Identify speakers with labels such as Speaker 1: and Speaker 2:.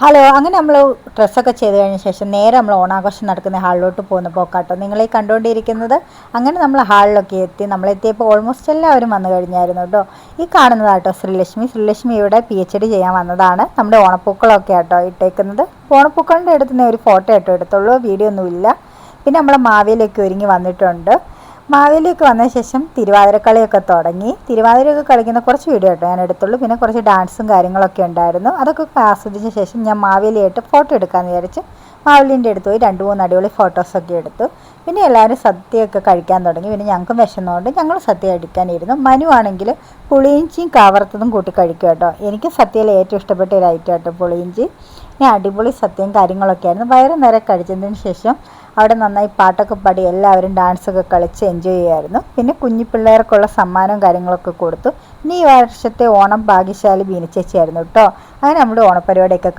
Speaker 1: Hello, അങ്ങനെ നമ്മൾ ഡ്രസ്സൊക്കെ ചെയ്ത് കഴിഞ്ഞ ശേഷം നേരെ നമ്മൾ ഓണാഘോഷം നടക്കുന്ന ഹാളിലോട്ട് പോകുന്ന പോക്കാട്ടോ നിങ്ങളീ കണ്ടുകൊണ്ടിരിക്കുന്നത്. അങ്ങനെ നമ്മൾ ഹാളിലൊക്കെ എത്തി. നമ്മളെത്തിയപ്പോൾ ഓൾമോസ്റ്റ് എല്ലാവരും വന്നു കഴിഞ്ഞായിരുന്നു കേട്ടോ. ഈ കാണുന്നതാട്ടോ ശ്രീലക്ഷ്മി ഇവിടെ PhD ചെയ്യാൻ വന്നതാണ്. നമ്മുടെ ഓണപ്പൂക്കളൊക്കെ ആട്ടോ ഇട്ടേക്കുന്നത്. ഓണപ്പൂക്കളുടെ അടുത്ത് ഒരു ഫോട്ടോ ആട്ടോ എടുത്തുള്ളൂ, വീഡിയോ ഒന്നുമില്ല. പിന്നെ നമ്മളെ മാവേലിയൊക്കെ ഒരുങ്ങി വന്നിട്ടുണ്ട്. മാവേലിയൊക്കെ വന്ന ശേഷം തിരുവാതിരക്കളിയൊക്കെ തുടങ്ങി. തിരുവാതിരയൊക്കെ കളിക്കുന്ന കുറച്ച് വീഡിയോ ആട്ടോ ഞാൻ എടുത്തുള്ളൂ. പിന്നെ കുറച്ച് ഡാൻസും കാര്യങ്ങളൊക്കെ ഉണ്ടായിരുന്നു. അതൊക്കെ ആസ്വദിച്ച ശേഷം ഞാൻ മാവേലിയായിട്ട് ഫോട്ടോ എടുക്കാമെന്ന് വിചാരിച്ച് മാവേലിൻ്റെ അടുത്ത് പോയി 2-3 അടിപൊളി ഫോട്ടോസൊക്കെ എടുത്തു. പിന്നെ എല്ലാവരും സദ്യയൊക്കെ കഴിക്കാൻ തുടങ്ങി. പിന്നെ ഞങ്ങൾക്കും വിശന്നതുകൊണ്ട് ഞങ്ങൾ സദ്യ കഴിക്കാനിരുന്നു. മനു ആണെങ്കിൽ പുളിയിഞ്ചിയും കാവറുത്തതും കൂട്ടി കഴിക്കും കേട്ടോ. എനിക്ക് സദ്യയിൽ ഏറ്റവും ഇഷ്ടപ്പെട്ട ഒരു ഐറ്റം കേട്ടോ പുളിയിഞ്ചി. ഞാൻ അടിപൊളി സദ്യയും കാര്യങ്ങളൊക്കെ ആയിരുന്നു. വയറ് നിറയെ കഴിച്ചതിന് ശേഷം അവിടെ നന്നായി പാട്ടൊക്കെ പാടി എല്ലാവരും ഡാൻസൊക്കെ കളിച്ച് എൻജോയ് ചെയ്യുമായിരുന്നു. പിന്നെ കുഞ്ഞു പിള്ളേർക്കുള്ള സമ്മാനവും കാര്യങ്ങളൊക്കെ കൊടുത്തു. ഇനി ഈ വർഷത്തെ ഓണം ഭാഗ്യശാലി ബീനച്ചേച്ചിയായിരുന്നു കേട്ടോ. അങ്ങനെ നമ്മുടെ ഓണപ്പരിപാടിയൊക്കെ